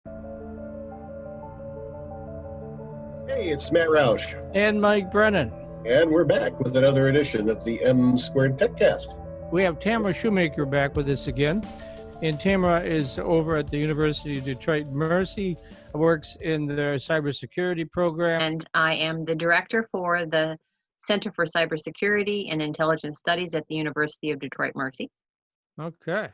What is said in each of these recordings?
Hey, it's Matt Roush, And Mike Brennan. and we're back with another edition of the M Squared TechCast. We have Tamara Shoemaker back with us again. And Tamara is over at the University of Detroit Mercy, works in their cybersecurity program. And I am the director for the Center for Cybersecurity and Intelligence Studies at the University of Detroit Mercy. Okay.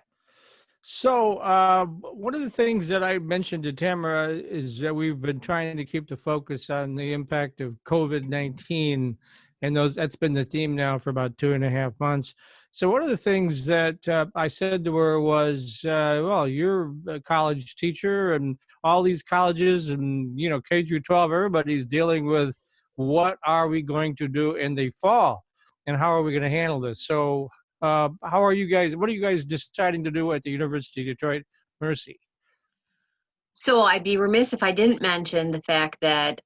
So one of the things that I mentioned to Tamara is that we've been trying to keep the focus on the impact of COVID-19, and that's been the theme now for about 2.5 months. So one of the things that I said to her was, well, you're a college teacher, and all these colleges and, K through 12, everybody's dealing with what are we going to do in the fall, and how are we going to handle this? So how are you guys? What are you guys deciding to do at the University of Detroit Mercy? So I'd be remiss if I didn't mention the fact that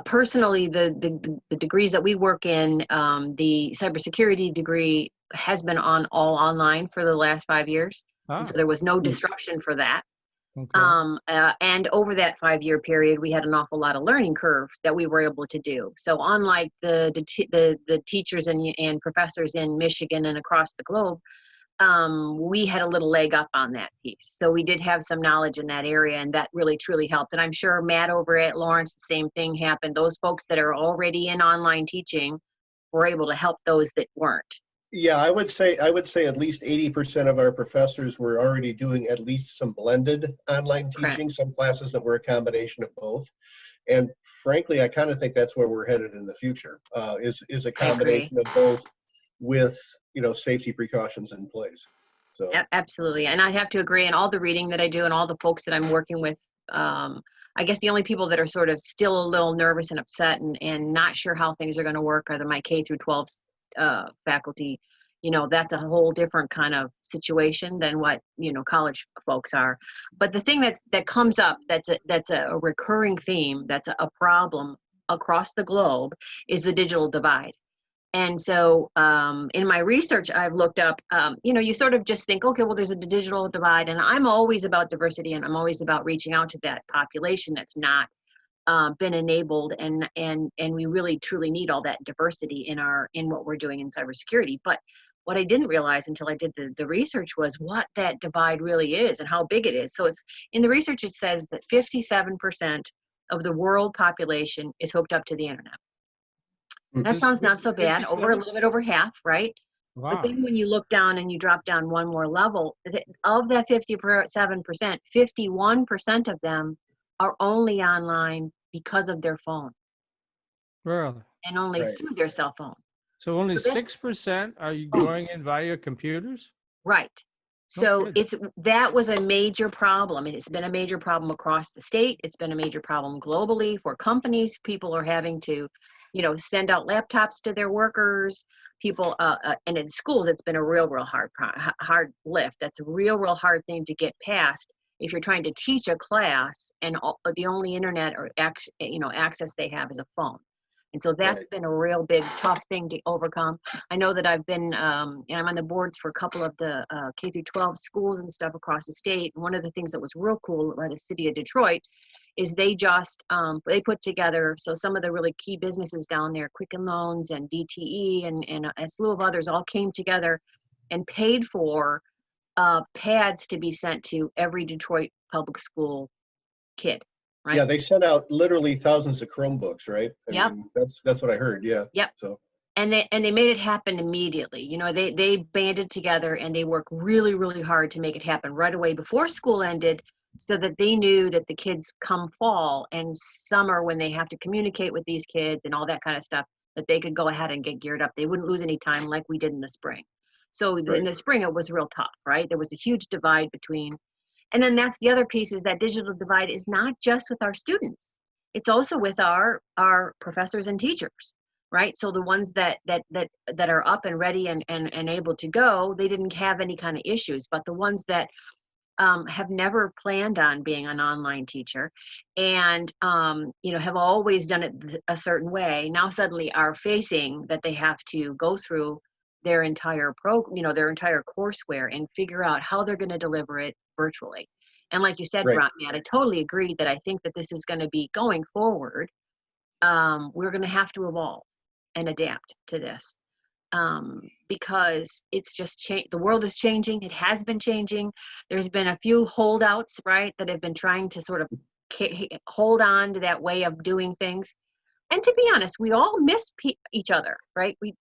personally, the degrees that we work in, the cybersecurity degree has been all online for the last 5 years. And so there was no disruption for that. Okay. And over that 5-year period, we had an awful lot of learning curve that we were able to do. So unlike the teachers and professors in Michigan and across the globe, we had a little leg up on that piece. So we did have some knowledge in that area, and that really truly helped. And I'm sure Matt over at Lawrence, the same thing happened. Those folks that are already in online teaching were able to help those that weren't. Yeah, I would say at least 80% of our professors were already doing at least some blended online teaching, Correct. Some classes that were a combination of both. And frankly, I kind of think that's where we're headed in the future, is a combination of both with, safety precautions in place. So absolutely. And I have to agree, and all the reading that I do and all the folks that I'm working with, I guess the only people that are sort of still a little nervous and upset and not sure how things are going to work are my K through 12 faculty. That's a whole different kind of situation than what college folks are. But the thing that comes up that's a recurring theme, that's a problem across the globe, is the digital divide. And so in my research, I've looked up, you sort of just think, okay, well, there's a digital divide, and I'm always about diversity, and I'm always about reaching out to that population that's not been enabled, and we really truly need all that diversity in what we're doing in cybersecurity. But what I didn't realize until I did the research was what that divide really is and how big it is. So it's in the research, it says that 57% of the world population is hooked up to the internet. That sounds not so bad, a little bit over half, right? Wow. But then when you look down and you drop down one more level, of that 57%, 51% of them are only online because of their phone. Really? And only through their cell phone. So only 6% are you going in via computers? Right. So that was a major problem. It's been a major problem across the state. It's been a major problem globally for companies. People are having to send out laptops to their workers. People, and in schools, it's been a real hard lift. That's a real hard thing to get past if you're trying to teach a class and the only internet or access they have is a phone. And so that's been a real big, tough thing to overcome. I know that I've been, and I'm on the boards for a couple of the K through 12 schools and stuff across the state. And one of the things that was real cool by the city of Detroit is they just, they put together, so some of the really key businesses down there, Quicken Loans and DTE and a slew of others all came together and paid for pads to be sent to every Detroit public school kid. Right? Yeah, they sent out literally thousands of Chromebooks, right? Yep. That's what I heard. Yeah. Yep. So. And they made it happen immediately. They banded together and they worked really hard to make it happen right away before school ended, so that they knew that the kids come fall and summer, when they have to communicate with these kids and all that kind of stuff, that they could go ahead and get geared up. They wouldn't lose any time like we did in the spring. So in the spring, it was real tough, right? There was a huge divide between. And then that's the other piece, is that digital divide is not just with our students. It's also with our professors and teachers, right? So the ones that are up and ready and able to go, they didn't have any kind of issues. But the ones that have never planned on being an online teacher and, have always done it a certain way, now suddenly are facing that they have to go through their entire their entire courseware and figure out how they're going to deliver it virtually. And like you said, Right. Matt, I totally agree that I think that this is going to be going forward. We're going to have to evolve and adapt to this, because it's just the world is changing. It has been changing. There's been a few holdouts, right, that have been trying to sort of hold on to that way of doing things. And to be honest, we all miss each other, right? We,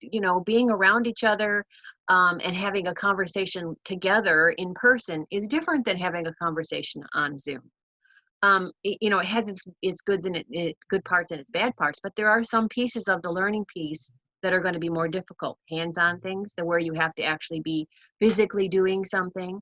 being around each other, and having a conversation together in person is different than having a conversation on Zoom. It has its goods and good parts and its bad parts, but there are some pieces of the learning piece that are going to be more difficult. Hands-on things, where you have to actually be physically doing something,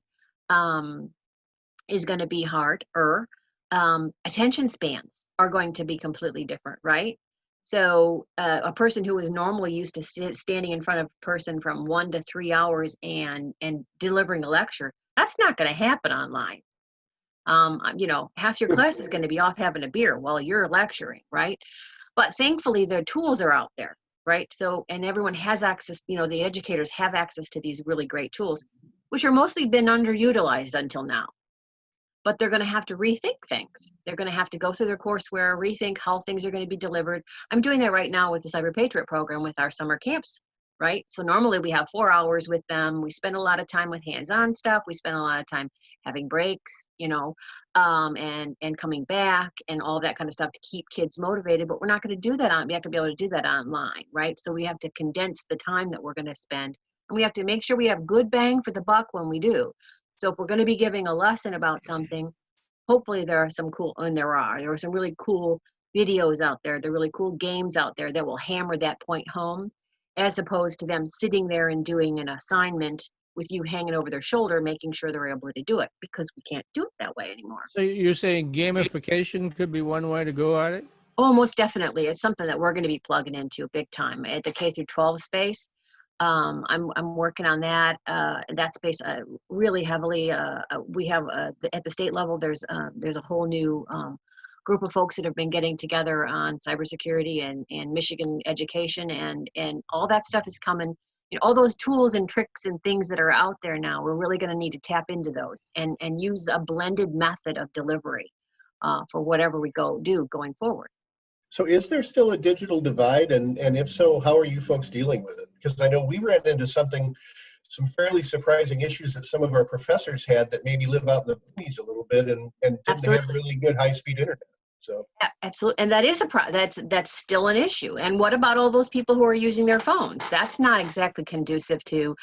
is going to be harder. Attention spans are going to be completely different, right? So a person who is normally used to standing in front of a person from 1 to 3 hours and delivering a lecture, that's not going to happen online. Half your class is going to be off having a beer while you're lecturing, right? But thankfully, the tools are out there, right? So, and everyone has access, the educators have access to these really great tools, which are mostly been underutilized until now. But they're going to have to rethink things. They're going to have to go through their courseware, rethink how things are going to be delivered. I'm doing that right now with the Cyberpatriot program with our summer camps, right? So normally we have 4 hours with them. We spend a lot of time with hands-on stuff. We spend a lot of time having breaks, and coming back and all that kind of stuff to keep kids motivated. But we're not going to do that we have to be able to do that online, right? So we have to condense the time that we're going to spend, and we have to make sure we have good bang for the buck when we do. So if we're going to be giving a lesson about something, hopefully there are some cool, and there are some really cool videos out there. There are really cool games out there that will hammer that point home, as opposed to them sitting there and doing an assignment with you hanging over their shoulder, making sure they're able to do it, because we can't do it that way anymore. So you're saying gamification could be one way to go at it? Oh, most definitely. It's something that we're going to be plugging into big time at the K through 12 space. I'm working on that space really heavily. We have at the state level, there's a whole new group of folks that have been getting together on cybersecurity and Michigan education, and all that stuff is coming. All those tools and tricks and things that are out there now, we're really going to need to tap into those and use a blended method of delivery for whatever we do going forward. So is there still a digital divide? And if so, how are you folks dealing with it? Because I know we ran into some fairly surprising issues that some of our professors had that maybe live out in the boonies a little bit and didn't Absolutely. have really good high-speed internet. So yeah, absolutely, and that is that's still an issue. And what about all those people who are using their phones? That's not exactly conducive to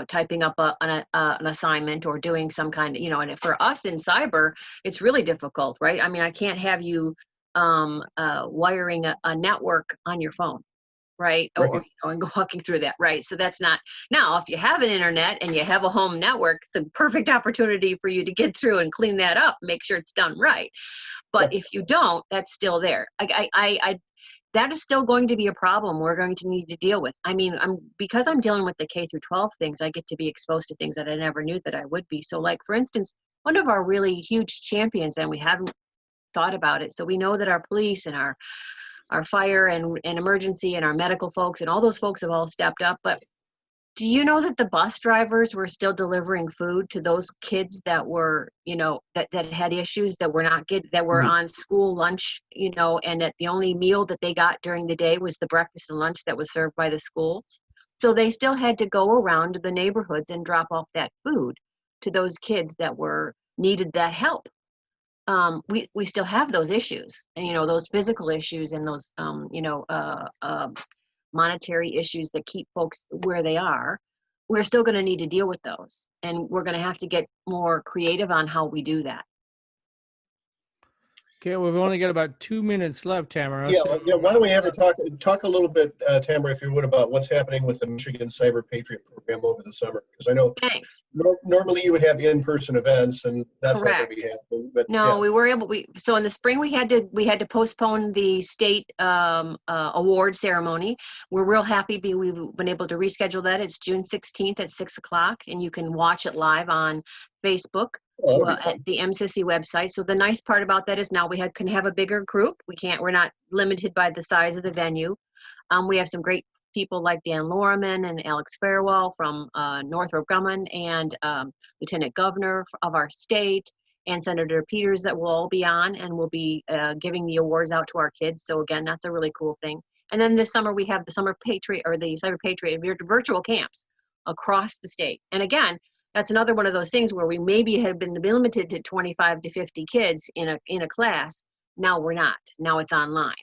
typing up an assignment or doing some kind of, and for us in cyber, it's really difficult, right? I mean, I can't have you wiring a network on your phone, right? Or and walking through that, right? So that's not. Now, if you have an internet and you have a home network, it's a perfect opportunity for you to get through and clean that up, make sure it's done right. But if you don't, that's still there. That is still going to be a problem we're going to need to deal with. I mean, because I'm dealing with the K through 12 things, I get to be exposed to things that I never knew that I would be. So like, for instance, one of our really huge champions, and we haven't thought about it. So we know that our police and our fire and emergency and our medical folks and all those folks have all stepped up. But do you know that the bus drivers were still delivering food to those kids that were, that had issues, that were not good, that were on school lunch, and that the only meal that they got during the day was the breakfast and lunch that was served by the schools? So they still had to go around to the neighborhoods and drop off that food to those kids that needed that help. We still have those issues, and those physical issues and those monetary issues that keep folks where they are. We're still going to need to deal with those, and we're going to have to get more creative on how we do that. Okay, we've only got about 2 minutes left, Tamara. Yeah, why don't we have talk a little bit, Tamara, if you would, about what's happening with the Michigan Cyberpatriot program over the summer? Because I know normally you would have in-person events, and that's not going to be happening. But no, we were able. So in the spring we had to postpone the state award ceremony. We're real happy we've been able to reschedule that. It's June 16th at 6:00, and you can watch it live on Facebook. At the MCC website. So the nice part about that is now we can have a bigger group. We're not limited by the size of the venue. We have some great people like Dan Loriman and Alex Fairwell from Northrop Grumman, and Lieutenant Governor of our state, and Senator Peters that will all be on, and we'll be giving the awards out to our kids. So again, that's a really cool thing. And then this summer we have the Summer Patriot, or the Cyber Patriot virtual camps across the state. And again, that's another one of those things where we maybe had been limited to 25 to 50 kids in a class. Now we're not. Now it's online.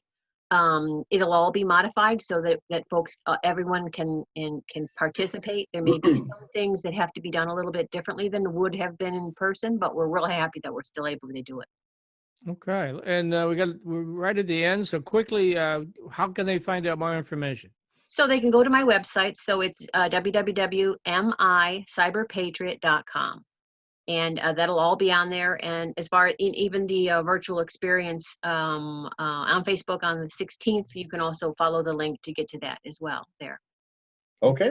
It'll all be modified so that folks, everyone can participate. There may be some things that have to be done a little bit differently than would have been in person, but we're really happy that we're still able to do it. Okay, and we're right at the end. So quickly, how can they find out more information? So they can go to my website. So it's www.MICyberpatriot.com. And that'll all be on there. And as far as even the virtual experience on Facebook on the 16th, you can also follow the link to get to that as well there. Okay.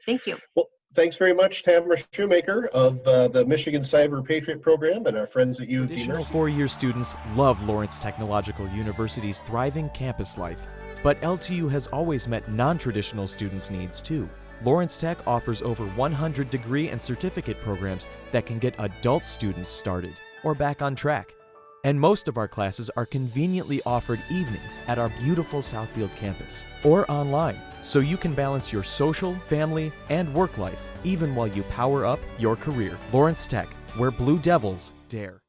Thank you. Well, thanks very much, Tamara Shoemaker of the Michigan Cyber Patriot program and our friends at U of D. Additional Mercy. four-year students love Lawrence Technological University's thriving campus life. But LTU has always met non-traditional students' needs too. Lawrence Tech offers over 100 degree and certificate programs that can get adult students started or back on track. And most of our classes are conveniently offered evenings at our beautiful Southfield campus or online, so you can balance your social, family, and work life even while you power up your career. Lawrence Tech, where Blue Devils dare.